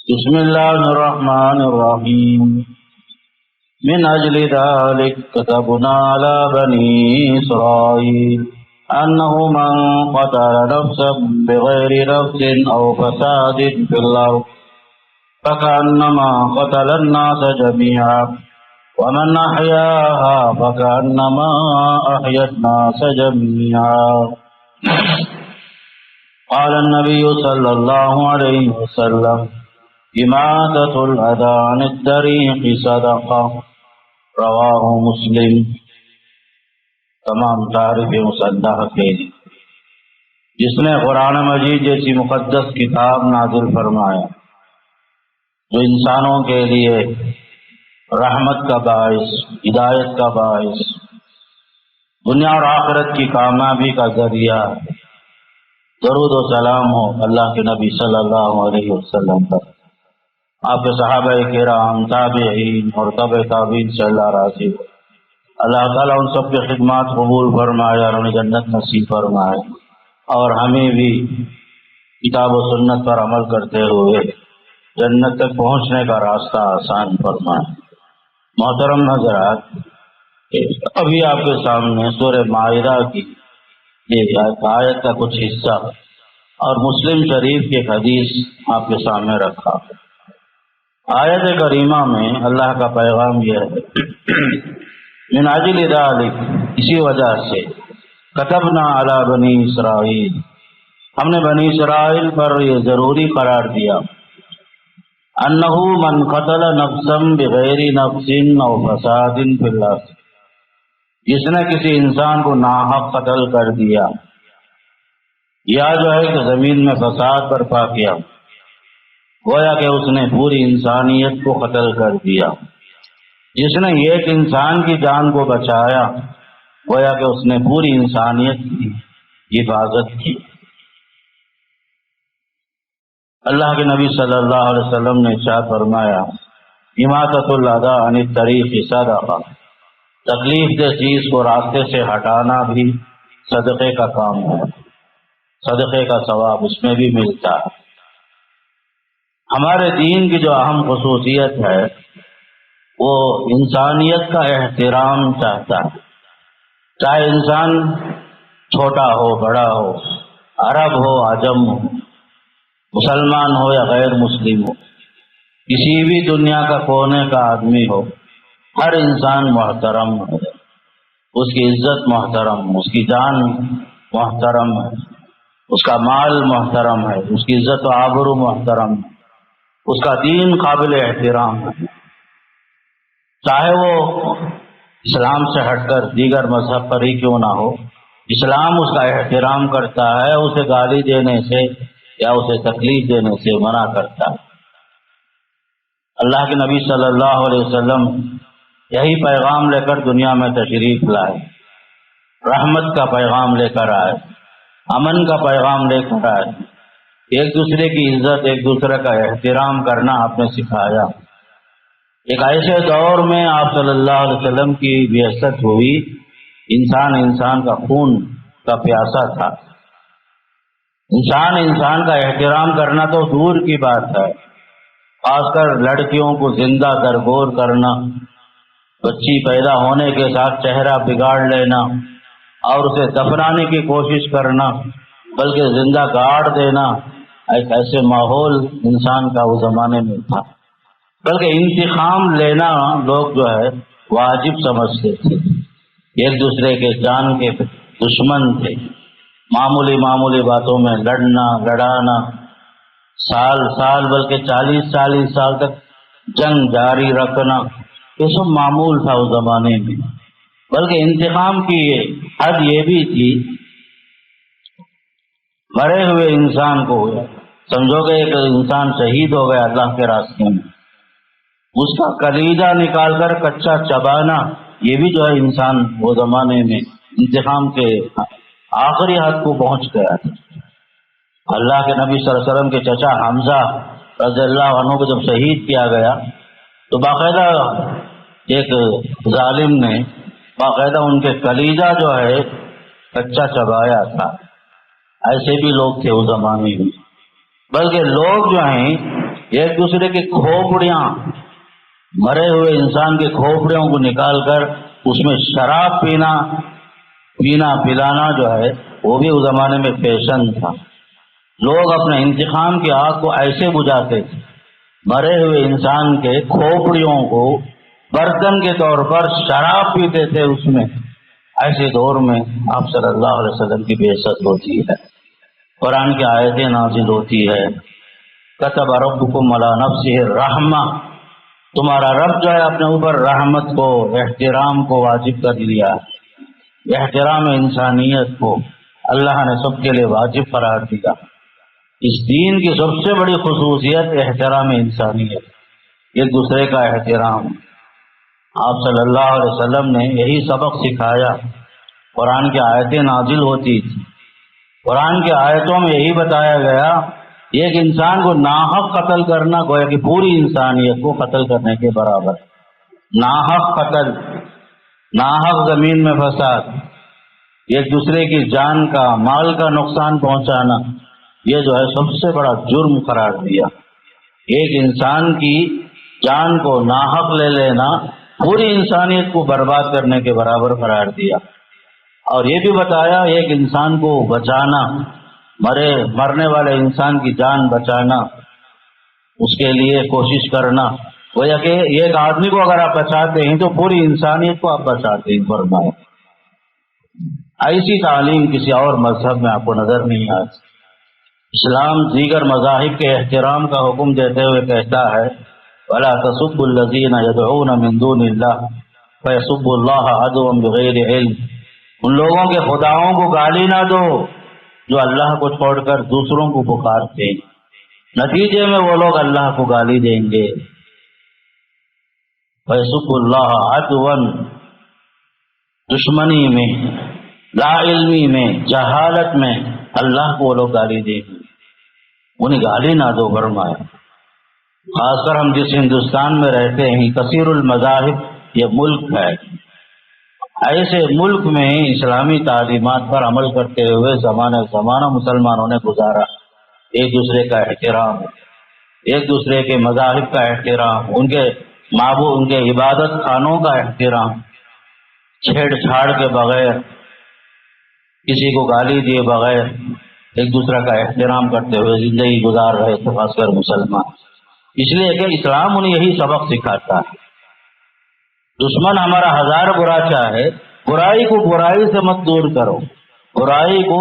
بسم الله الرحمن الرحيم من أجل ذلك كتبنا على بني إسرائيل أنه من قتل نفسا بغير نفس أو فساد في الأرض فكأنما قتل الناس جميعا ومن أحياها فكأنما أحيا الناس جميعا. قال النبي صلى الله عليه وسلم إماتة الأذى عن الطريق صدقة. رواہ مسلم. تمام تعریف مصدق کے جس نے قرآن مجید جیسی مقدس کتاب نازل فرمایا جو انسانوں کے لیے رحمت کا باعث، ہدایت کا باعث، دنیا اور آخرت کی کامیابی کا ذریعہ. درود و سلام ہو اللہ کے نبی صلی اللہ علیہ وسلم پر، آپ کے صحابہ کرام، تابعین اور تبع تابعین سے اللہ راضی ہو. اللہ تعالیٰ ان سب کی خدمات قبول فرمائے اور انہیں جنت نصیب فرمائے، اور ہمیں بھی کتاب و سنت پر عمل کرتے ہوئے جنت تک پہنچنے کا راستہ آسان فرمائے. محترم حضرات، ابھی آپ کے سامنے سورہ مائدہ کی آیت کا کچھ حصہ اور مسلم شریف کی ایک حدیث آپ کے سامنے رکھا. آیت کریمہ میں اللہ کا پیغام یہ ہے، من اجل ذلک، اسی وجہ سے، کتبنا علی بنی اسرائیل، ہم نے بنی اسرائیل پر یہ ضروری قرار دیا، انہ من قتل نفسا بغیر نفس او فساد فی الارض، جس نے کسی انسان کو ناحق قتل کر دیا یا جو ہے کہ زمین میں فساد برپا کیا، گویا کہ اس نے پوری انسانیت کو قتل کر دیا. جس نے ایک انسان کی جان کو بچایا، گویا کہ اس نے پوری انسانیت کی حفاظت کی. اللہ کے نبی صلی اللہ علیہ وسلم نے ارشاد فرمایا، اماطۃ الاذی عن الطریق صدقہ، تکلیف دہ چیز کو راستے سے ہٹانا بھی صدقے کا کام ہے، صدقے کا ثواب اس میں بھی ملتا ہے. ہمارے دین کی جو اہم خصوصیت ہے وہ انسانیت کا احترام چاہتا ہے، چاہے انسان چھوٹا ہو، بڑا ہو، عرب ہو، عجم ہو، مسلمان ہو یا غیر مسلم ہو، کسی بھی دنیا کا کونے کا آدمی ہو، ہر انسان محترم ہے، اس کی عزت محترم ہے، اس کی جان محترم ہے، اس کا مال محترم ہے، اس کی عزت و آبرو محترم ہے، اس کا دین قابل احترام ہے. چاہے وہ اسلام سے ہٹ کر دیگر مذہب پر ہی کیوں نہ ہو، اسلام اس کا احترام کرتا ہے، اسے گالی دینے سے یا اسے تکلیف دینے سے منع کرتا ہے. اللہ کے نبی صلی اللہ علیہ وسلم یہی پیغام لے کر دنیا میں تشریف لائے، رحمت کا پیغام لے کر آئے، امن کا پیغام لے کر آئے، ایک دوسرے کی عزت، ایک دوسرے کا احترام کرنا آپ نے سکھایا. ایک ایسے دور میں آپ صلی اللہ علیہ وسلم کی بعثت ہوئی، انسان کا خون کا پیاسا تھا. انسان کا احترام کرنا تو دور کی بات ہے، خاص کر لڑکیوں کو زندہ درگور کرنا، بچی پیدا ہونے کے ساتھ چہرہ بگاڑ لینا اور اسے دفنانے کی کوشش کرنا، بلکہ زندہ گاڑ دینا، ایک ایسے ماحول انسان کا اس زمانے میں تھا. بلکہ انتقام لینا لوگ جو ہے واجب سمجھتے تھے، ایک دوسرے کے جان کے دشمن تھے. معمولی باتوں میں لڑانا، سال بلکہ 40 سال تک جنگ جاری رکھنا، یہ سب معمول تھا اس زمانے میں. بلکہ انتقام کی حد یہ بھی تھی، مرے ہوئے انسان کو سمجھو کہ ایک انسان شہید ہو گیا اللہ کے راستے میں، اس کا کلیجہ نکال کر کچا چبانا، یہ بھی جو ہے انسان وہ زمانے میں انتقام کے آخری حد کو پہنچ گیا تھا. اللہ کے نبی صلی اللہ علیہ وسلم کے چچا حمزہ رضی اللہ عنہ کو جب شہید کیا گیا تو باقاعدہ ایک ظالم نے باقاعدہ ان کے کلیجہ جو ہے کچا چبایا تھا. ایسے بھی لوگ تھے اس زمانے میں. بلکہ لوگ جو ہیں ایک دوسرے کی کھوپڑیاں، مرے ہوئے انسان کے کھوپڑیوں کو نکال کر اس میں شراب پینا پلانا جو ہے وہ بھی اس زمانے میں فیشن تھا۔ لوگ اپنے انتقام کی آگ کو ایسے بجھاتے تھے، مرے ہوئے انسان کے کھوپڑیوں کو برتن کے طور پر شراب پیتے تھے اس میں۔ ایسے دور میں آپ صلی اللہ علیہ وسلم کی بعثت ہوتی ہے، قرآن کی آیتیں نازل ہوتی ہے، کتب ربکم علی نفسہ الرحمہ، تمہارا رب جو ہے اپنے اوپر رحمت کو، احترام کو واجب کر لیا، احترام انسانیت کو اللہ نے سب کے لیے واجب قرار دیا۔ اس دین کی سب سے بڑی خصوصیت احترام انسانیت، ایک دوسرے کا احترام۔ آپ صلی اللہ علیہ وسلم نے یہی سبق سکھایا، قرآن کی آیتیں نازل ہوتی تھی، قرآن کی آیتوں میں یہی بتایا گیا، ایک انسان کو ناحق قتل کرنا گویا کہ پوری انسانیت کو قتل کرنے کے برابر۔ ناحق قتل، ناحق زمین میں فساد، ایک دوسرے کی جان کا، مال کا نقصان پہنچانا، یہ جو ہے سب سے بڑا جرم قرار دیا۔ ایک انسان کی جان کو ناحق لے لینا پوری انسانیت کو برباد کرنے کے برابر قرار دیا، اور یہ بھی بتایا ایک انسان کو بچانا، مرنے والے انسان کی جان بچانا، اس کے لیے کوشش کرنا، گویا کہ ایک آدمی کو اگر آپ بچاتے ہیں تو پوری انسانیت کو آپ بچاتے ہیں، فرمایا۔ ایسی تعلیم کسی اور مذہب میں آپ کو نظر نہیں آتی۔ اسلام دیگر مذاہب کے احترام کا حکم دیتے ہوئے کہتا ہے، وَلَا تَسُبُّوا الَّذِينَ يَدْعُونَ مِن دُونِ اللَّهِ فَيَسُبُّوا اللَّهَ عَدْوًا بِغَيْرِ عِلْمٍ، ان لوگوں کے خداؤں کو گالی نہ دو جو اللہ کو چھوڑ کر دوسروں کو پکارتے ہیں، نتیجے میں وہ لوگ اللہ کو گالی دیں گے۔ فَيَسُبُّوا اللَّهَ عَدْوًا، دشمنی میں، لا علمی میں، جہالت میں اللہ کو وہ لوگ گالی دیں گے، انہیں گالی نہ دو، فرمایا۔ خاص کر ہم جس ہندوستان میں رہتے ہیں، کثیر المذاہب یہ ملک ہے، ایسے ملک میں اسلامی تعلیمات پر عمل کرتے ہوئے زمانہ مسلمانوں نے گزارا۔ ایک دوسرے کا احترام، ایک دوسرے کے مذاہب کا احترام، ان کے معبود، ان کے عبادت خانوں کا احترام، چھیڑ چھاڑ کے بغیر، کسی کو گالی دیے بغیر ایک دوسرے کا احترام کرتے ہوئے زندگی گزار رہے تھے، خاص کر مسلمان۔ اس لیے کہ اسلام انہیں یہی سبق سکھاتا ہے۔ دشمن ہمارا ہزار برا چاہے، برائی کو برائی سے مت دور کرو، برائی کو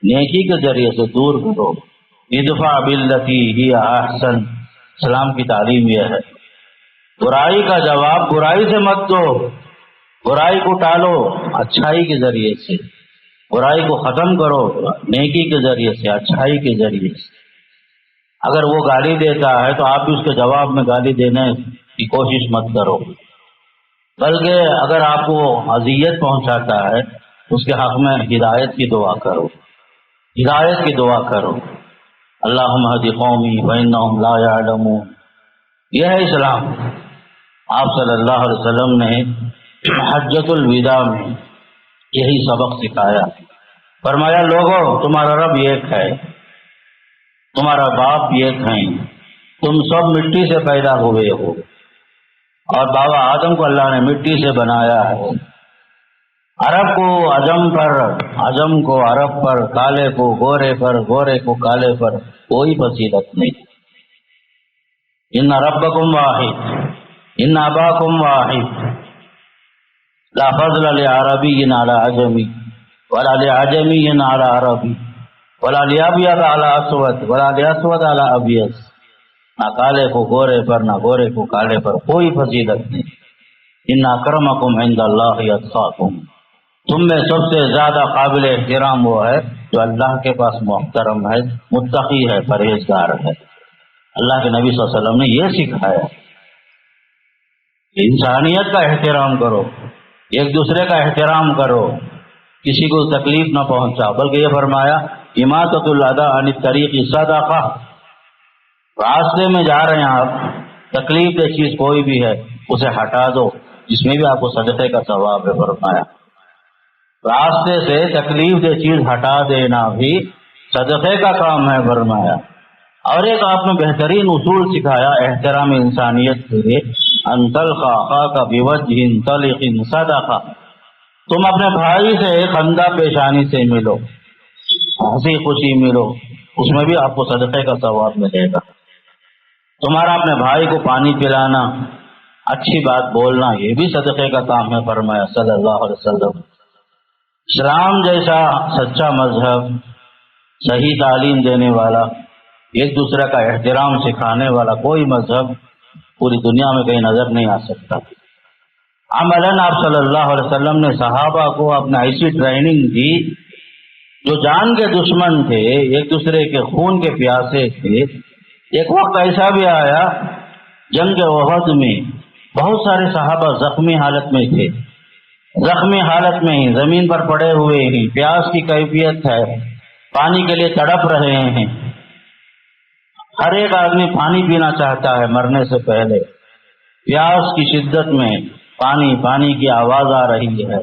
نیکی کے ذریعے سے دور کرو۔ ادفع باللتی ہی احسن، اسلام کی تعلیم یہ ہے، برائی کا جواب برائی سے مت دو، برائی کو ٹالو اچھائی کے ذریعے سے، برائی کو ختم کرو نیکی کے ذریعے سے، اچھائی کے ذریعے سے۔ اگر وہ گالی دیتا ہے تو آپ بھی اس کے جواب میں گالی دینے کی کوشش مت کرو، بلکہ اگر آپ کو اذیت پہنچاتا ہے اس کے حق میں ہدایت کی دعا کرو، ہدایت کی دعا کرو۔ اللہم اہد قومی فإنہم لا یعلمون، یہ ہے اسلام۔ آپ صلی اللہ علیہ وسلم نے حجۃ الوداع میں یہی سبق سکھایا، فرمایا لوگوں تمہارا رب ایک ہے، تمہارا باپ ایک ہیں، تم سب مٹی سے پیدا ہوئے ہو، اور بابا آدم کو اللہ نے مٹی سے بنایا ہے۔ عرب کو عجم پر، عجم کو عرب پر، کالے کو گورے پر، گورے کو کالے پر کوئی فضیلت نہیں۔ ان ربکم واحد، ان اباکم واحد، لا فضل لعربی علی عجمی ولا لعجمی علی عربی ولا لابیض علی اسود ولا لاسود علی ابیض، نہ کالے کو گورے پر نہ گورے کو کالے پر کوئی فضیلت نہیں۔ ان اکرمکم عند اللہ اتقاکم، تم میں سب سے زیادہ قابل احترام وہ ہے جو اللہ کے پاس محترم ہے، متقی ہے، پرہیزگار ہے۔ اللہ کے نبی صلی اللہ علیہ وسلم نے یہ سکھایا کہ انسانیت کا احترام کرو، ایک دوسرے کا احترام کرو، کسی کو تکلیف نہ پہنچاؤ، بلکہ یہ فرمایا اماطۃ الاذی عن الطریق صدقہ، راستے میں جا رہے ہیں آپ، تکلیف دہ چیز کوئی بھی ہے اسے ہٹا دو، جس میں بھی آپ کو صدقے کا ثواب ہے، فرمایا راستے سے تکلیف دہ چیز ہٹا دینا بھی صدقے کا کام ہے، فرمایا اور ایک آپ نے بہترین اصول سکھایا احترام انسانیت کے لیے، ان تلقى اخاك بوجه طلق صدقہ، تم اپنے بھائی سے خندہ پیشانی سے ملو، ہنسی خوشی ملو، اس میں بھی آپ کو صدقے کا ثواب ملے گا۔ تمہارا اپنے بھائی کو پانی پلانا، اچھی بات بولنا، یہ بھی صدقے کا کام ہے، فرمایا صلی اللہ علیہ وسلم۔ اسلام جیسا سچا مذہب، صحیح تعلیم دینے والا، ایک دوسرے کا احترام سکھانے والا کوئی مذہب پوری دنیا میں کہیں نظر نہیں آ سکتا۔ عملاً آپ صلی اللہ علیہ وسلم نے صحابہ کو اپنا ایسی ٹریننگ دی، جو جان کے دشمن تھے، ایک دوسرے کے خون کے پیاسے تھے۔ ایک وقت ایسا بھی آیا جنگ احد میں بہت سارے صحابہ زخمی حالت میں تھے، زخمی حالت میں ہی زمین پر پڑے ہوئے ہیں، پیاس کی کیفیت ہے، پانی کے لیے تڑپ رہے ہیں۔ ہر ایک آدمی پانی پینا چاہتا ہے مرنے سے پہلے، پیاس کی شدت میں پانی پانی کی آواز آ رہی ہے۔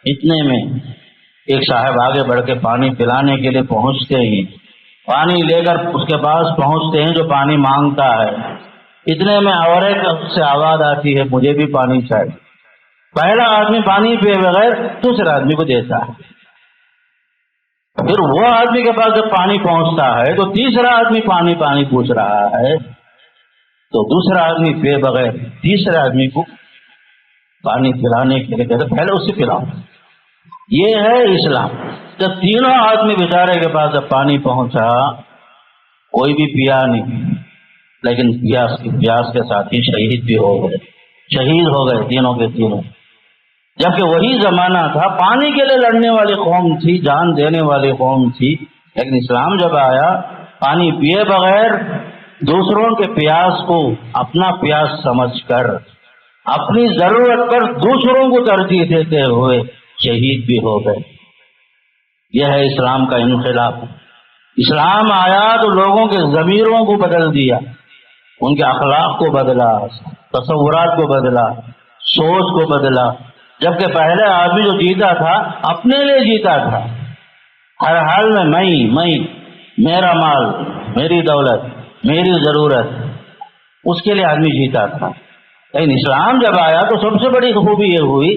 اتنے میں ایک صاحب آگے بڑھ کے پانی پلانے کے لیے پہنچتے ہیں، پانی لے کر اس کے پاس پہنچتے ہیں جو پانی مانگتا ہے۔ اتنے میں اور ایک سے آواز آتی ہے، مجھے بھی پانی چاہیے۔ پہلا آدمی پانی پیے بغیر دوسرے آدمی کو دیتا ہے، پھر وہ آدمی کے پاس جب پانی پہنچتا ہے تو تیسرا آدمی پانی پوچھ رہا ہے، تو دوسرا آدمی پیے بغیر تیسرے آدمی کو پانی پلانے کے لیے کہتے پہلے اسے پلاؤ۔ یہ ہے اسلام۔ جب تینوں آدمی بیچارے کے پاس جب پانی پہنچا، کوئی بھی پیا نہیں، لیکن پیاس کے ساتھ ہی شہید بھی ہو گئے، شہید ہو گئے تینوں کے تینوں۔ جبکہ وہی زمانہ تھا، پانی کے لیے لڑنے والی قوم تھی، جان دینے والی قوم تھی، لیکن اسلام جب آیا، پانی پیے بغیر دوسروں کے پیاس کو اپنا پیاس سمجھ کر اپنی ضرورت پر دوسروں کو ترجیح دیتے ہوئے شہید بھی ہو گئے۔ یہ ہے اسلام کا انقلاب۔ اسلام آیا تو لوگوں کے ضمیروں کو بدل دیا، ان کے اخلاق کو بدلا، تصورات کو بدلا، سوچ کو بدلا۔ جبکہ پہلے آدمی جو جیتا تھا اپنے لیے جیتا تھا، ہر حال میں میں، میرا مال، میری دولت، میری ضرورت، اس کے لیے آدمی جیتا تھا۔ لیکن اسلام جب آیا تو سب سے بڑی خوبی یہ ہوئی،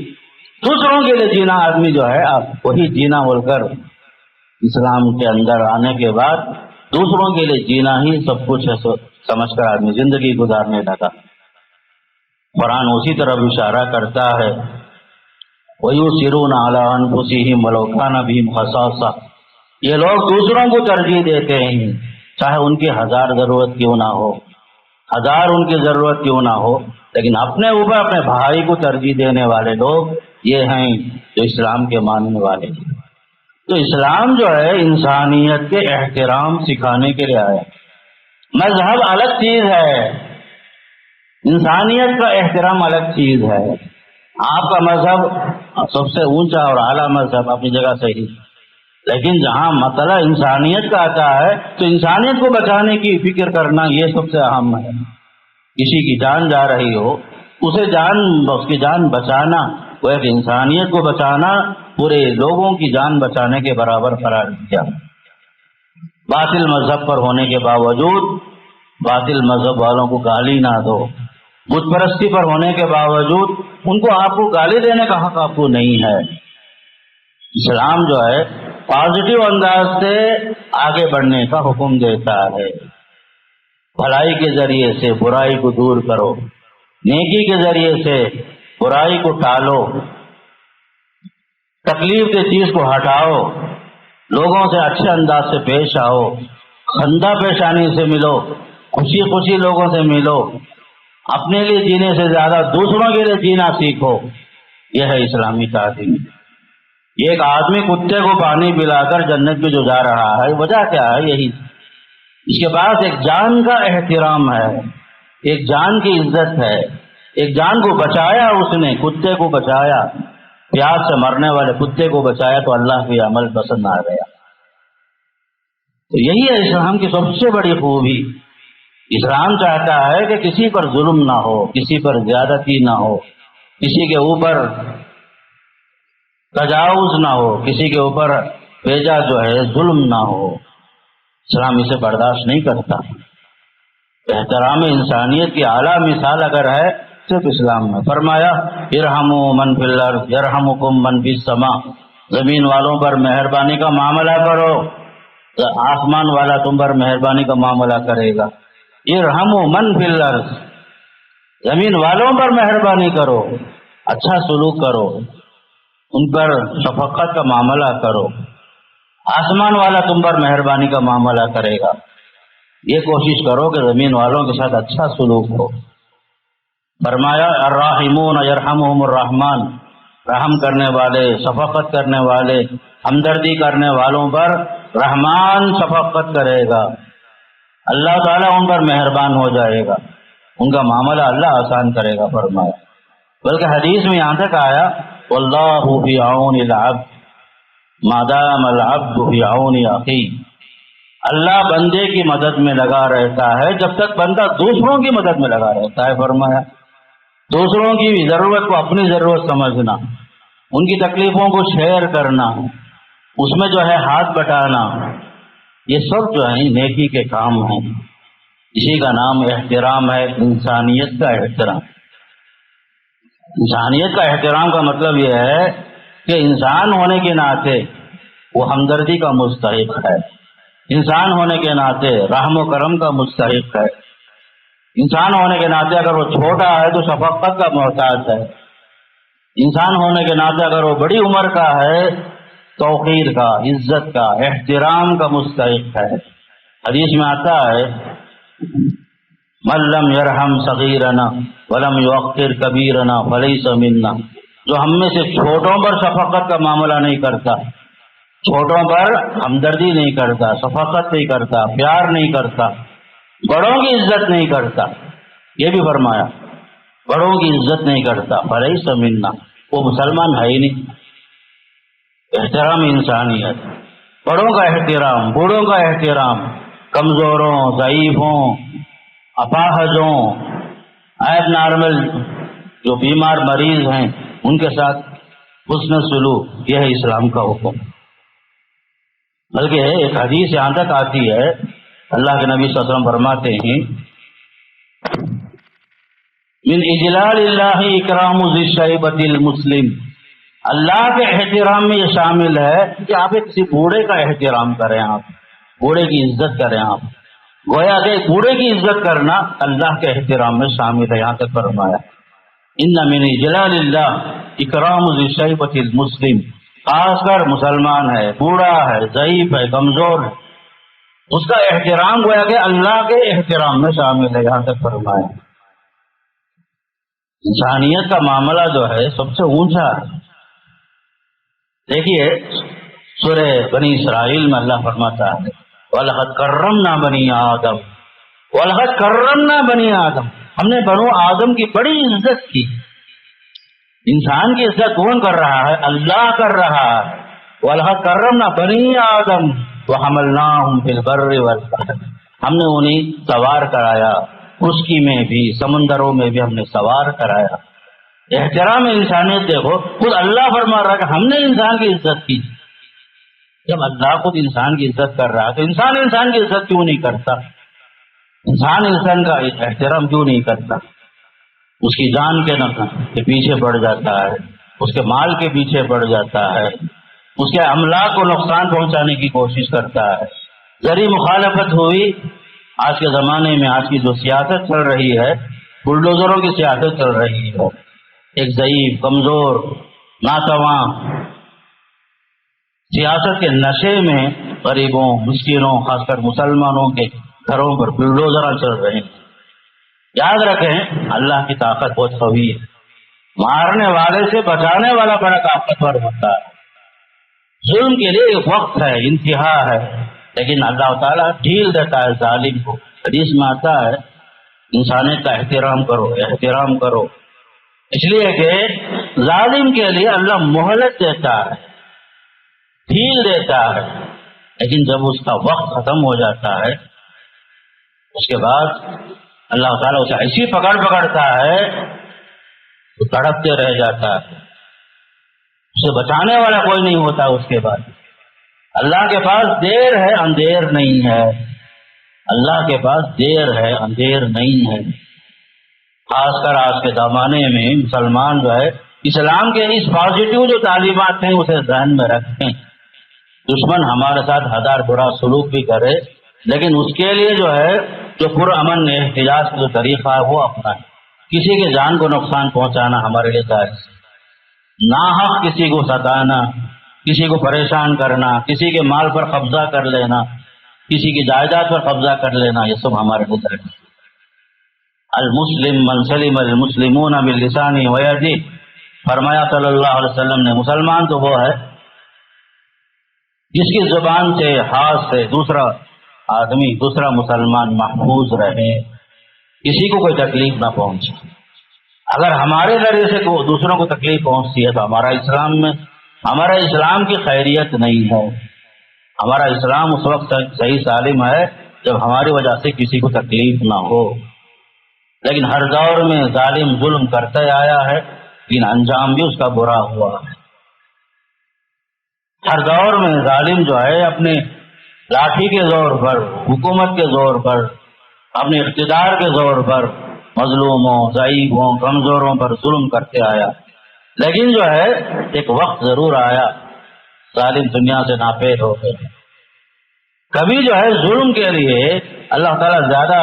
دوسروں کے لیے جینا آدمی جو ہے آپ وہی جینا بول کر اسلام کے اندر آنے کے بعد دوسروں کے لیے جینا ہی سب کچھ ہے سمجھ کر آدمی زندگی گزارنے لگا۔ قرآن اسی طرح اشارہ کرتا ہے، وَيُؤْثِرُونَ عَلَىٰ أَنفُسِهِمْ وَلَوْ كَانَ بِهِمْ خَصَاصَةٌ، یہ لوگ دوسروں کو ترجیح دیتے ہیں، چاہے ان کی 1000 ضرورت کیوں نہ ہو، 1000 ان کی ضرورت کیوں نہ ہو، لیکن اپنے اوپر اپنے بھائی کو ترجیح دینے والے لوگ یہ ہیں جو اسلام کے ماننے والے ہیں۔ تو اسلام جو ہے انسانیت کے احترام سکھانے کے لیے آیا۔ مذہب الگ چیز ہے، انسانیت کا احترام الگ چیز ہے۔ آپ کا مذہب سب سے اونچا اور اعلیٰ مذہب اپنی جگہ صحیح، لیکن جہاں مسئلہ انسانیت کا آتا ہے تو انسانیت کو بچانے کی فکر کرنا یہ سب سے اہم ہے۔ کسی کی جان جا رہی ہو، اس کی جان بچانا، وہ ایک انسانیت کو بچانا پورے لوگوں کی جان بچانے کے برابر قرار دیا۔ باطل مذہب پر ہونے کے باوجود باطل مذہب والوں کو گالی نہ دو، بت پرستی پر ہونے کے باوجود ان کو آپ کو گالی دینے کا حق آپ کو نہیں ہے۔ اسلام جو ہے پازیٹیو انداز سے آگے بڑھنے کا حکم دیتا ہے، بھلائی کے ذریعے سے برائی کو دور کرو، نیکی کے ذریعے سے برائی کو ٹالو، تکلیف کی چیز کو ہٹاؤ، لوگوں سے اچھے انداز سے پیش آؤ، خندہ پیشانی سے ملو، خوشی خوشی لوگوں سے ملو، اپنے لیے جینے سے زیادہ دوسروں کے لیے جینا سیکھو۔ یہ ہے اسلامی تعلیم۔ یہ ایک آدمی کتے کو پانی پلا کر جنت میں جو جا رہا ہے، وجہ کیا ہے؟ یہی اس کے پاس ایک جان کا احترام ہے، ایک جان کی عزت ہے، ایک جان کو بچایا، اس نے کتے کو بچایا، پیاس سے مرنے والے کتے کو بچایا تو اللہ کے عمل پسند آ گیا۔ تو یہی ہے اسلام کی سب سے بڑی خوبی۔ اسلام چاہتا ہے کہ کسی پر ظلم نہ ہو، کسی پر زیادتی نہ ہو، کسی کے اوپر تجاوز نہ ہو، کسی کے اوپر بیجا جو ہے ظلم نہ ہو۔ اسلام اسے برداشت نہیں کرتا۔ احترام انسانیت کی اعلیٰ مثال اگر ہے صرف اسلام میں. فرمایا ارحموا من فی الارض یرحمکم من فی السماء، زمین والوں پر مہربانی کا معاملہ کرو، آسمان والا تم پر مہربانی کا معاملہ کرے گا. ارحموا من فی الارض، زمین والوں پر مہربانی کرو، اچھا سلوک کرو، ان پر شفقت کا معاملہ کرو، آسمان والا تم پر مہربانی کا معاملہ کرے گا. یہ کوشش کرو کہ زمین والوں کے ساتھ اچھا سلوک ہو. فرمایا الراحمون یرحمہم الرحمن، رحم کرنے والے، شفقت کرنے والے، ہمدردی کرنے والوں پر رحمان شفقت کرے گا، اللہ تعالیٰ ان پر مہربان ہو جائے گا، ان کا معاملہ اللہ آسان کرے گا. فرمایا بلکہ حدیث میں یہاں تک آیا واللہ فی عون العبد ما دام العبد فی عون اخیہ، اللہ بندے کی مدد میں لگا رہتا ہے جب تک بندہ دوسروں کی مدد میں لگا رہتا ہے. فرمایا دوسروں کی ضرورت کو اپنی ضرورت سمجھنا، ان کی تکلیفوں کو شیئر کرنا، اس میں جو ہے ہاتھ بٹانا، یہ سب جو ہے نیکی کے کام ہیں. اسی کا نام احترام ہے، انسانیت کا احترام. انسانیت کا احترام کا مطلب یہ ہے کہ انسان ہونے کے ناطے وہ ہمدردی کا مستحق ہے، انسان ہونے کے ناطے رحم و کرم کا مستحق ہے، انسان ہونے کے ناطے اگر وہ چھوٹا ہے تو شفقت کا محتاج ہے، انسان ہونے کے ناطے اگر وہ بڑی عمر کا ہے توقیر کا، عزت کا، احترام کا مستحق ہے. حدیث میں آتا ہے من لم یرحم صغیرنا ولم یوقر کبیرنا فلیس منا، جو ہم میں سے چھوٹوں پر شفقت کا معاملہ نہیں کرتا، چھوٹوں پر ہمدردی نہیں کرتا، شفقت نہیں کرتا، پیار نہیں کرتا، بڑوں کی عزت نہیں کرتا، یہ بھی فرمایا بڑوں کی عزت نہیں کرتا فلیس منا، وہ مسلمان ہے ہی نہیں. احترام انسانیت، بڑوں کا احترام، بوڑھوں کا احترام، کمزوروں، ضعیفوں، اپاہجوں، ایب نارمل جو بیمار مریض ہیں ان کے ساتھ حسن سلوک، یہ ہے اسلام کا حکم. بلکہ ایک حدیث یہاں تک آتی ہے، اللہ کے نبی صلی اللہ علیہ وسلم فرماتے ہیں من اجلال اللہ اکرام ذی الشیبۃ المسلم، اللہ کے احترام میں یہ شامل ہے کہ آپ کسی بوڑھے کا احترام کریں، آپ بوڑھے کی عزت کریں. آپ گویا کہ بوڑھے کی عزت کرنا اللہ کے احترام میں شامل ہے. یہاں تک فرمایا ان من اجلال اللہ اکرام ذی الشیبۃ المسلم، خاص کر مسلمان ہے، بوڑھا ہے، ضعیف ہے، کمزور ہے، اس کا احترام گویا کہ اللہ کے احترام میں شامل ہے. یہاں تک فرمایا انسانیت کا معاملہ جو ہے سب سے اونچا ہے. دیکھیے سورہ بنی اسرائیل میں اللہ فرماتا ہے وَلَقَدْ كَرَّمْنَا بَنِي آدَمَ، وَلَقَدْ كَرَّمْنَا بَنِي آدَمَ، ہم نے بنو آدم کی بڑی عزت کی. انسان کی عزت کون کر رہا ہے؟ اللہ کر رہا ہے. وَلَقَدْ كَرَّمْنَا بَنِي آدَمَ وَحَمَلْنَاهُمْ فِي الْبَرِّ وَالْبَحْرِ، ہم نے انہیں سوار کرایا، خشکی میں بھی سمندروں میں بھی ہم نے سوار کرایا. احترام انسانیت دیکھو، خود اللہ فرما رہا کہ ہم نے انسان کی عزت کی. جب اللہ خود انسان کی عزت کر رہا تو انسان کی عزت کیوں نہیں کرتا؟ انسان کا احترام کیوں نہیں کرتا؟ اس کی جان کے پیچھے پڑ جاتا ہے، اس کے مال کے پیچھے پڑ جاتا ہے، اس کے املاک کو نقصان پہنچانے کی کوشش کرتا ہے. ذری مخالفت ہوئی. آج کے زمانے میں آج کی جو سیاست چل رہی ہے، بلڈوزروں کی سیاست چل رہی ہے. ایک ضعیف، کمزور، ناتواں سیاست کے نشے میں غریبوں، مسکینوں، خاص کر مسلمانوں کے گھروں پر بلڈوزر چل رہے ہیں. یاد رکھیں اللہ کی طاقت بہت قوی ہے، مارنے والے سے بچانے والا بڑا طاقتور ہوتا ہے. ظلم کے لیے ایک وقت ہے، انتہا ہے، لیکن اللہ تعالیٰ ڈھیل دیتا ہے ظالم کو. حدیث میں آتا ہے انسانیت کا احترام کرو، احترام کرو، اس لیے کہ ظالم کے لیے اللہ مہلت دیتا ہے، ڈھیل دیتا ہے، لیکن جب اس کا وقت ختم ہو جاتا ہے اس کے بعد اللہ تعالیٰ اسے ایسی پکڑتا ہے تو تڑپتے رہ جاتا ہے. اسے بچانے والا کوئی نہیں ہوتا. اس کے بعد اللہ کے پاس دیر ہے، اندھیر نہیں ہے. اللہ کے پاس دیر ہے، اندھیر نہیں ہے۔ خاص کر آج کے زمانے میں مسلمان جو ہے اسلام کے اس پازیٹیو جو تعلیمات ہیں اسے ذہن میں رکھیں۔ دشمن ہمارے ساتھ ہزار برا سلوک بھی کرے، لیکن اس کے لیے جو ہے جو پرامن احتجاج کا جو طریقہ ہے وہ اپنائیں۔ کسی کے جان کو نقصان پہنچانا ہمارے لیے جائز، ناحق کسی کو ستانا، کسی کو پریشان کرنا، کسی کے مال پر قبضہ کر لینا، کسی کی جائیداد پر قبضہ کر لینا، یہ سب ہمارے لیے جائز۔ المسلم من سلم المسلمون من لسانه ویدہ، فرمایا صلی اللہ علیہ وسلم نے مسلمان تو وہ ہے جس کی زبان سے، ہاتھ سے دوسرا آدمی، دوسرا مسلمان محفوظ رہے، کسی کو کوئی تکلیف نہ پہنچے۔ اگر ہمارے ذریعے سے دوسروں کو تکلیف پہنچتی ہے تو ہمارا اسلام کی خیریت نہیں ہے۔ ہمارا اسلام اس وقت صحیح سالم ہے جب ہماری وجہ سے کسی کو تکلیف نہ ہو، لیکن ہر دور میں ظالم ظلم کرتا آیا ہے، لیکن انجام بھی اس کا برا ہوا ہے۔ ہر دور میں ظالم جو ہے اپنے لاٹھی کے زور پر، حکومت کے زور پر، اپنے اقتدار کے زور پر مظلوموں، ضعیفوں، کمزوروں پر ظلم کرتے آیا، لیکن جو ہے ایک وقت ضرور آیا ظالم دنیا سے ناپید ہو گئے۔ کبھی جو ہے ظلم کے لیے اللہ تعالیٰ زیادہ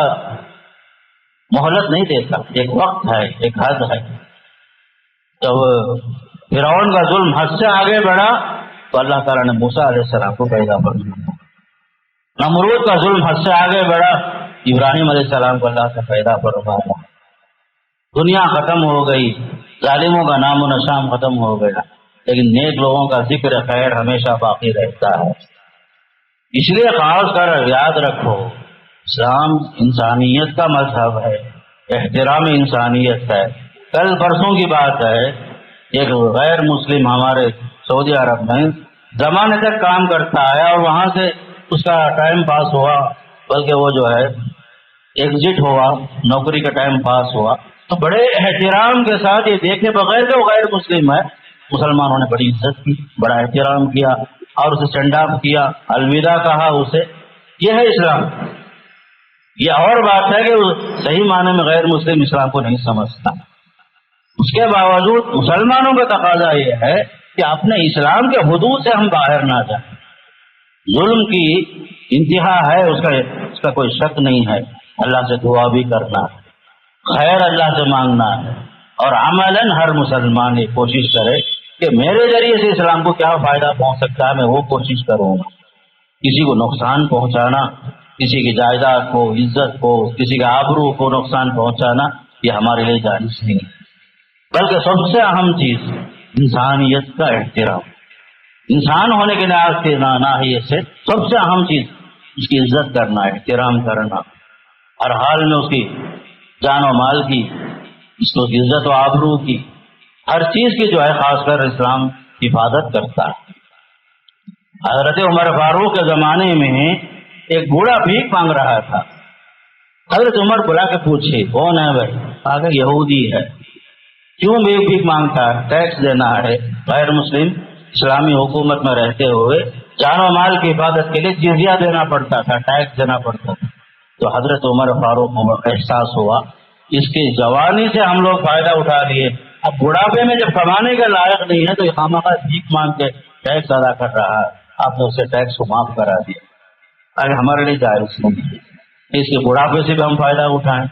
مہلت نہیں دیتا، ایک وقت ہے، ایک حد ہے۔ جب فرعون کا ظلم حد سے آگے بڑھا تو اللہ تعالیٰ نے موسیٰ علیہ السلام کو پیدا فرمایا۔ نمرود کا ظلم حد سے آگے بڑھا، ابراہیم علیہ السلام کو اللہ سے پیدا فرمایا۔ دنیا ختم ہو گئی، ظالموں کا نام و نشان ختم ہو گیا، لیکن نیک لوگوں کا ذکر خیر ہمیشہ باقی رہتا ہے۔ اس لیے خاص کر یاد رکھو، اسلام انسانیت کا مذہب ہے، احترام انسانیت ہے۔ کل پرسوں کی بات ہے، ایک غیر مسلم ہمارے سعودی عرب میں زمانے تک کام کرتا آیا اور وہاں سے اس کا ٹائم پاس ہوا، بلکہ وہ جو ہے ایگزٹ ہوا، نوکری کا ٹائم پاس ہوا، تو بڑے احترام کے ساتھ یہ دیکھے بغیر کہ وہ غیر مسلم ہے، مسلمانوں نے بڑی عزت کی، بڑا احترام کیا اور اسے سینڈ آف کیا، الوداع کہا اسے۔ یہ ہے اسلام۔ یہ اور بات ہے کہ صحیح معنی میں غیر مسلم اسلام کو نہیں سمجھتا، اس کے باوجود مسلمانوں کا تقاضا یہ ہے کہ اپنے اسلام کے حدود سے ہم باہر نہ جائیں۔ ظلم کی انتہا ہے، اس کا کوئی شک نہیں ہے، اللہ سے دعا بھی کرنا ہے، خیر اللہ سے مانگنا ہے، اور عملاً ہر مسلمان یہ کوشش کرے کہ میرے ذریعے سے اسلام کو کیا فائدہ پہنچ سکتا ہے، میں وہ کوشش کروں گا۔ کسی کو نقصان پہنچانا، کسی کی جائیداد کو، عزت کو، کسی کے آبرو کو نقصان پہنچانا، یہ ہمارے لیے جائز نہیں ہے۔ بلکہ سب سے اہم چیز انسانیت کا احترام، انسان ہونے کے لحاظ سے ناحیت سے سب سے اہم چیز اس کی عزت کرنا، احترام کرنا، ہر حال میں اس کی جان و مال کی، اس کو عزت و آبرو کی، ہر چیز کی جو ہے خاص کر اسلام حفاظت کرتا ہے۔ حضرت عمر فاروق کے زمانے میں ایک بوڑھا بھیک مانگ رہا تھا، حضرت عمر بلا کے پوچھے کون ہے بھائی؟ کہا یہودی ہے۔ کیوں بھیک مانگتا ہے؟ ٹیکس دینا ہے، غیر مسلم اسلامی حکومت میں رہتے ہوئے جان و مال کی حفاظت کے لیے جزیہ دینا پڑتا تھا، ٹیکس دینا پڑتا تھا۔ تو حضرت عمر فاروق کو احساس ہوا اس کی جوانی سے ہم لوگ فائدہ اٹھا لیے، اب بڑھاپے میں جب کمانے کے لائق نہیں ہے تو یہ خامخواہ بھیک مانگ کے ٹیکس ادا کر رہا ہے، آپ نے اسے ٹیکس کو معاف کرا دیا۔ اگر ہمارے لیے جائز نہیں ہے اس کے بڑھاپے سے بھی ہم فائدہ اٹھائیں۔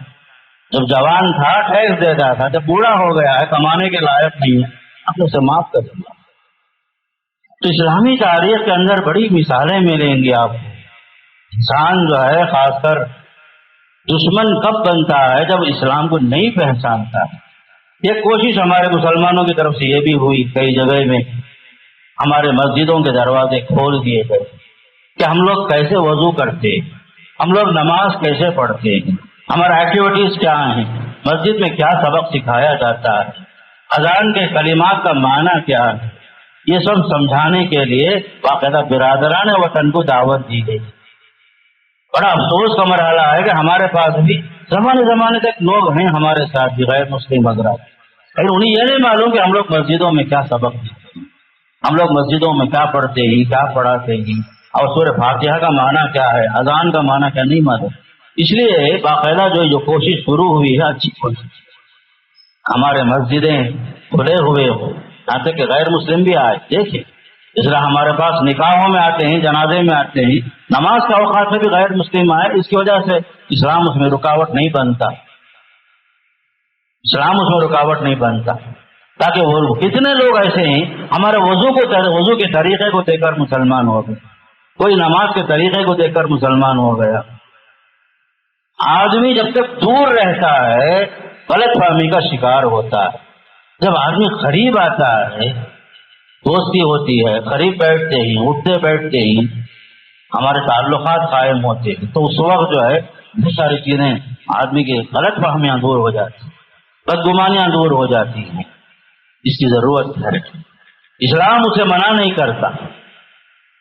جب جوان تھا ٹیکس دیتا تھا، جب بوڑھا ہو گیا ہے کمانے کے لائق نہیں ہے، آپ نے اسے معاف کر دیا۔ تو اسلامی تاریخ کے اندر بڑی مثالیں ملیں گی آپ کو۔ انسان جو ہے خاص کر دشمن کب بنتا ہے؟ جب اسلام کو نہیں پہچانتا۔ ایک کوشش ہمارے مسلمانوں کی طرف سے یہ بھی ہوئی، کئی جگہ میں ہمارے مسجدوں کے دروازے کھول دیے گئے کہ ہم لوگ کیسے وضو کرتے، ہم لوگ نماز کیسے پڑھتے ہیں، ہمارا ایکٹیویٹیز کیا ہیں، مسجد میں کیا سبق سکھایا جاتا ہے، اذان کے کلمات کا معنی کیا ہے، یہ سب سمجھانے کے لیے باقاعدہ برادران وطن کو دعوت دی گئی۔ بڑا افسوس کا مرحلہ ہے کہ ہمارے پاس بھی زمانے تک لوگ ہیں ہمارے ساتھ بھی غیر مسلم حضرات، لیکن انہیں یہ نہیں معلوم کہ ہم لوگ مسجدوں میں کیا سبق دیتے ہیں، ہم لوگ مسجدوں میں کیا پڑھتے ہیں، کیا پڑھاتے ہیں، اور سورہ فاتحہ کا معنی کیا ہے، اذان کا معنی کیا نہیں معلوم۔ اس لیے باقاعدہ جو کوشش شروع ہوئی ہے اچھی کوشش، ہمارے مسجدیں کھلے ہوئے ہو، یہاں تک کہ غیر مسلم بھی آئے. دیکھیں اس طرح ہمارے پاس نکاحوں میں آتے ہیں، جنازے میں آتے ہیں، نماز کے اوقات میں بھی غیر مسلم آئے. اس کی وجہ سے اسلام اس میں رکاوٹ نہیں بنتا، اسلام اس میں رکاوٹ نہیں بنتا. تاکہ وہ کتنے لوگ ایسے ہیں ہمارے وضو کے طریقے کو دیکھ کر مسلمان ہو گئے، کوئی نماز کے طریقے کو دیکھ کر مسلمان ہو گیا. آدمی جب تک دور رہتا ہے غلط فہمی کا شکار ہوتا ہے. جب آدمی قریب آتا ہے، دوستی ہوتی ہے، قریب بیٹھتے ہی اٹھتے بیٹھتے ہی ہمارے تعلقات قائم ہوتے ہیں، تو اس وقت جو ہے بہت ساری چیزیں آدمی کی غلط فہمیاں دور ہو جاتی ہیں، بدگمانیاں دور ہو جاتی ہیں. اس کی ضرورت ہے. اسلام اسے منع نہیں کرتا.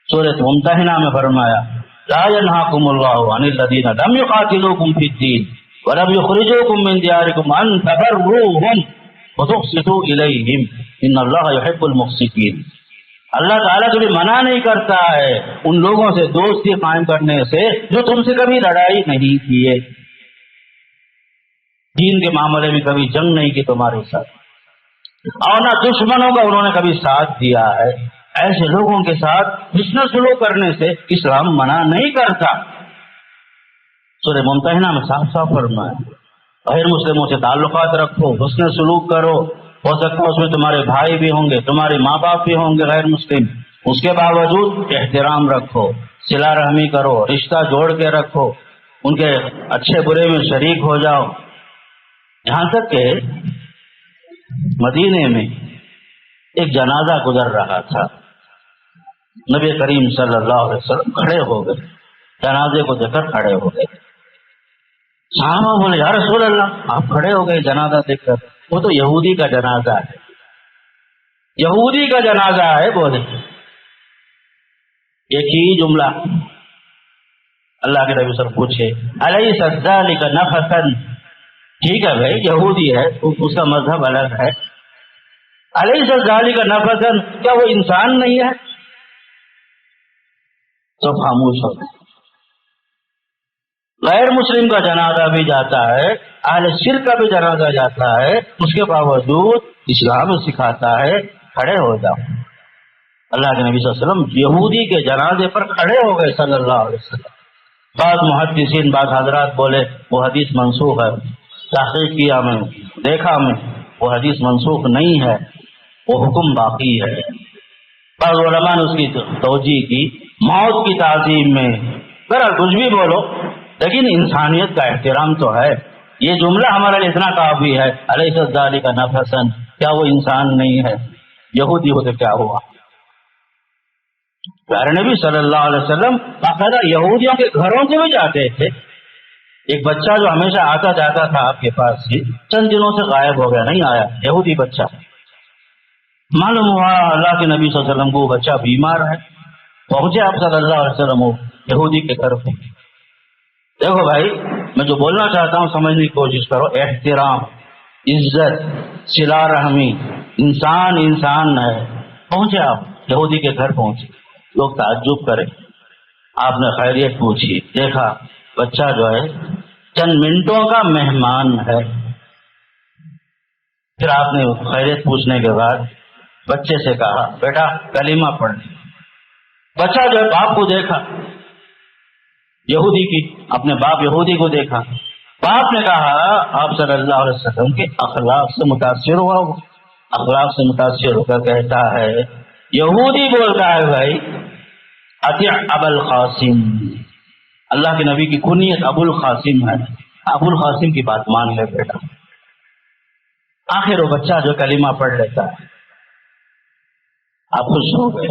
سورۃ ممتحنہ میں فرمایا لا ينهاكم الله عن الذين لم يقاتلوكم في الدين ولم يخرجوكم من دياركم ان تبروهم وتقسطوا اليهم ان الله يحب المقسطين. اللہ تعالیٰ کبھی منع نہیں کرتا ہے ان لوگوں سے دوستی قائم کرنے سے جو تم سے کبھی لڑائی نہیں کیے، دین کے معاملے میں کبھی جنگ نہیں کی تمہارے ساتھ، اور نہ دشمنوں کا انہوں نے کبھی ساتھ دیا ہے. ایسے لوگوں کے ساتھ حسن سلوک کرنے سے اسلام منع نہیں کرتا. سورہ ممتحنہ میں صاف صاف فرمایا غیر مسلموں سے تعلقات رکھو، حسن سلوک کرو. ہو سکتا ہے اس میں تمہارے بھائی بھی ہوں گے، تمہارے ماں باپ بھی ہوں گے غیر مسلم، اس کے باوجود احترام رکھو، صلہ رحمی کرو، رشتہ جوڑ کے رکھو، ان کے اچھے برے میں شریک ہو جاؤ. یہاں تک کہ مدینے میں ایک جنازہ گزر رہا تھا، نبی کریم صلی اللہ علیہ وسلم کھڑے ہو گئے، جنازے کو دیکھ کر کھڑے ہو گئے. صحابہ بولے یا رسول اللہ آپ کھڑے ہو گئے جنازہ دیکھ کر؟ وہ تو یہودی کا جنازہ ہے، یہودی کا جنازہ ہے. بولے ایک ہی جملہ اللہ کے نبی صلی اللہ علیہ وسلم پوچھے الیس ذلک نفسا، ٹھیک ہے بھائی یہودی ہے اس کا مذہب الگ ہے، الیس ذلک نفسا کیا وہ انسان نہیں ہے؟ تو خاموش ہو گئے. غیر مسلم کا جنازہ بھی جاتا ہے، اہل شرک کا بھی جنازہ جاتا ہے، اس کے باوجود اسلام سکھاتا ہے کھڑے ہو جاؤ. اللہ کے نبی صلی اللہ علیہ وسلم یہودی کے جنازے پر کھڑے ہو گئے صلی اللہ علیہ وسلم. بعض محدثین بعض حضرات بولے وہ حدیث منسوخ ہے. تحقیق کیا میں، دیکھا میں، وہ حدیث منسوخ نہیں ہے، وہ حکم باقی ہے. بعض علماء نے اس کی توجیہ کی موت کی تعظیم میں. بہرحال کچھ بھی بولو لیکن انسانیت کا احترام تو ہے. یہ جملہ ہمارے لیے اتنا کافی ہے الیس ذلک نفسا، کیا وہ انسان نہیں ہے؟ یہودی ہوتے کیا ہوا؟ پیارے نبی صلی اللہ علیہ وسلم باقاعدہ یہودیوں کے گھروں سے بھی جاتے تھے. ایک بچہ جو ہمیشہ آتا جاتا تھا آپ کے پاس سے چند دنوں سے غائب ہو گیا، نہیں آیا، یہودی بچہ. معلوم ہوا اللہ کے نبی صلی اللہ علیہ وسلم کو وہ بچہ بیمار ہے. پہنچے آپ صلی اللہ علیہ وسلم یہودی کے گھر پہ. دیکھو بھائی میں جو بولنا چاہتا ہوں سمجھنے کی کوشش کرو. احترام، عزت، صلہ رحمی، انسان ہے. پہنچے آپ یہودی کے گھر پہنچے، لوگ تعجب کرے. آپ نے خیریت پوچھی، دیکھا بچہ جو ہے چند منٹوں کا مہمان ہے. پھر آپ نے خیریت پوچھنے کے بعد بچے سے کہا بیٹا کلمہ پڑھ. بچہ جو ہے باپ کو دیکھا یہودی کی، اپنے باپ یہودی کو دیکھا. باپ نے کہا آپ صلی اللہ علیہ وسلم کے اخلاق سے متاثر ہوا. وہ اخلاق سے متاثر ہو کر کہتا ہے، یہودی بولتا ہے بھائی اطیع ابا القاسم، اللہ کے نبی کی کنیت ابو القاسم ہے، ابو القاسم کی بات مان لے بیٹا. آخر وہ بچہ جو کلمہ پڑھ لیتا ہے. آپ خوش ہو گئے،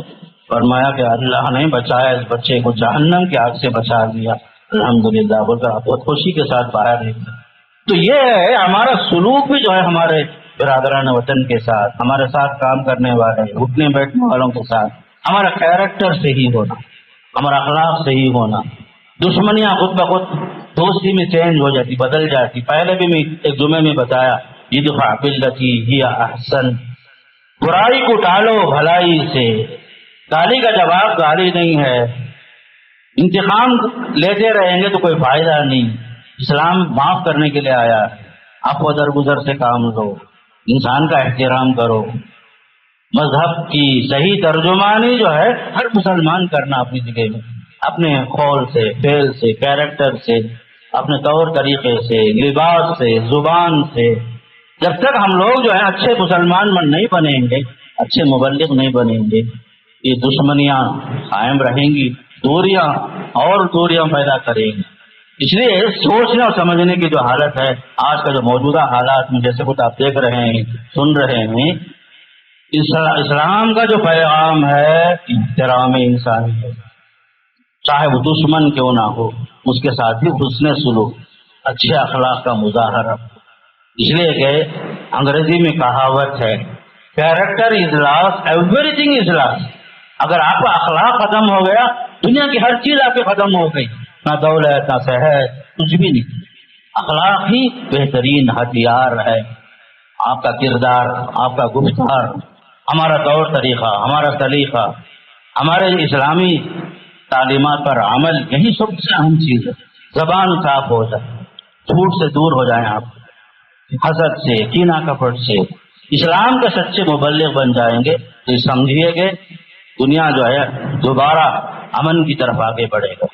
فرمایا کہ اللہ نے بچایا اس بچے کو جہنم کی آگ سے بچا دیا، الحمدللہ بول کر آپ بہت خوشی کے ساتھ باہر نکلے. تو یہ ہے ہمارا سلوک بھی جو ہے ہمارے برادران وطن کے ساتھ، ہمارے ساتھ کام کرنے والے اٹھنے بیٹھنے والوں کے ساتھ ہمارا کیریکٹر صحیح ہونا، ہمارا اخلاق صحیح ہونا. دشمنیاں خود بخود دوستی میں چینج ہو جاتی، بدل جاتی. پہلے بھی میں ایک جمعے میں بتایا ادفع بالتی ہی احسن، برائی کو ٹالو بھلائی سے. گالی کا جواب گالی نہیں ہے، انتقام لیتے رہیں گے تو کوئی فائدہ نہیں. اسلام معاف کرنے کے لیے آیا ہے. عفو درگزر سے کام لو، انسان کا احترام کرو. مذہب کی صحیح ترجمانی جو ہے ہر مسلمان کرنا اپنی جگہ میں، اپنے قول سے، فعل سے، کیریکٹر سے، اپنے طور طریقے سے، لباس سے، زبان سے. جب تک ہم لوگ جو ہے اچھے مسلمان نہیں بنیں گے، اچھے مبلغ نہیں بنیں گے، یہ دشمنیاں قائم رہیں گی، دوریاں اور دوریاں پیدا کریں گی. اس لیے سوچنے اور سمجھنے کی جو حالت ہے آج کا جو موجودہ حالات میں جیسے کچھ آپ دیکھ رہے ہیں، سن رہے ہیں، اسلام کا جو پیغام ہے احترام انسانیت، چاہے وہ دشمن کیوں نہ ہو اس کے ساتھ بھی حسن سلوک، اچھے اخلاق کا مظاہرہ. اس لیے کہ انگریزی میں کہاوت ہے character is lost everything is lost. اگر آپ کا اخلاق ختم ہو گیا دنیا کی ہر چیز آپ کی ختم ہو گئی، نہ دولت نہ صحت کچھ بھی نہیں. اخلاق ہی بہترین ہتھیار ہے. آپ کا کردار، آپ کا گفتار، ہمارا طور طریقہ، ہمارا سلیقہ، ہمارے اسلامی تعلیمات پر عمل، یہی سب سے اہم چیز ہے. زبان صاف ہو جائے، جھوٹ سے دور ہو جائیں، آپ حسد سے، کینہ کپٹ سے، اسلام کے سچے مبلغ بن جائیں گے تو سمجھیے کہ دنیا جو ہے دوبارہ امن کی طرف آگے بڑھے گا.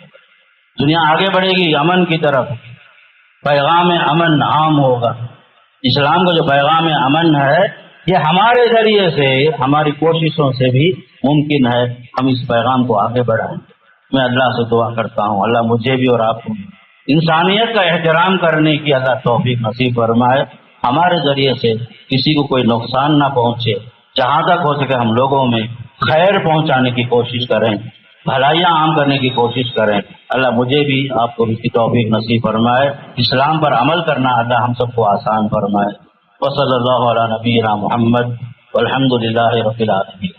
دنیا آگے بڑھے گی امن کی طرف، پیغام امن عام ہوگا. اسلام کا جو پیغام امن ہے یہ ہمارے ذریعے سے، ہماری کوششوں سے بھی ممکن ہے ہم اس پیغام کو آگے بڑھائیں. میں اللہ سے دعا کرتا ہوں اللہ مجھے بھی اور آپ کو انسانیت کا احترام کرنے کی اللہ توفیق نصیب فرمائے. ہمارے ذریعے سے کسی کو کوئی نقصان نہ پہنچے. جہاں تک ہو سکے ہم لوگوں میں خیر پہنچانے کی کوشش کریں، بھلائیاں عام کرنے کی کوشش کریں. اللہ مجھے بھی آپ کو بھی توفیق نصیب فرمائے. اسلام پر عمل کرنا اللہ ہم سب کو آسان فرمائے. وصلی اللہ علی نبینا محمد والحمد للہ رب العالمین.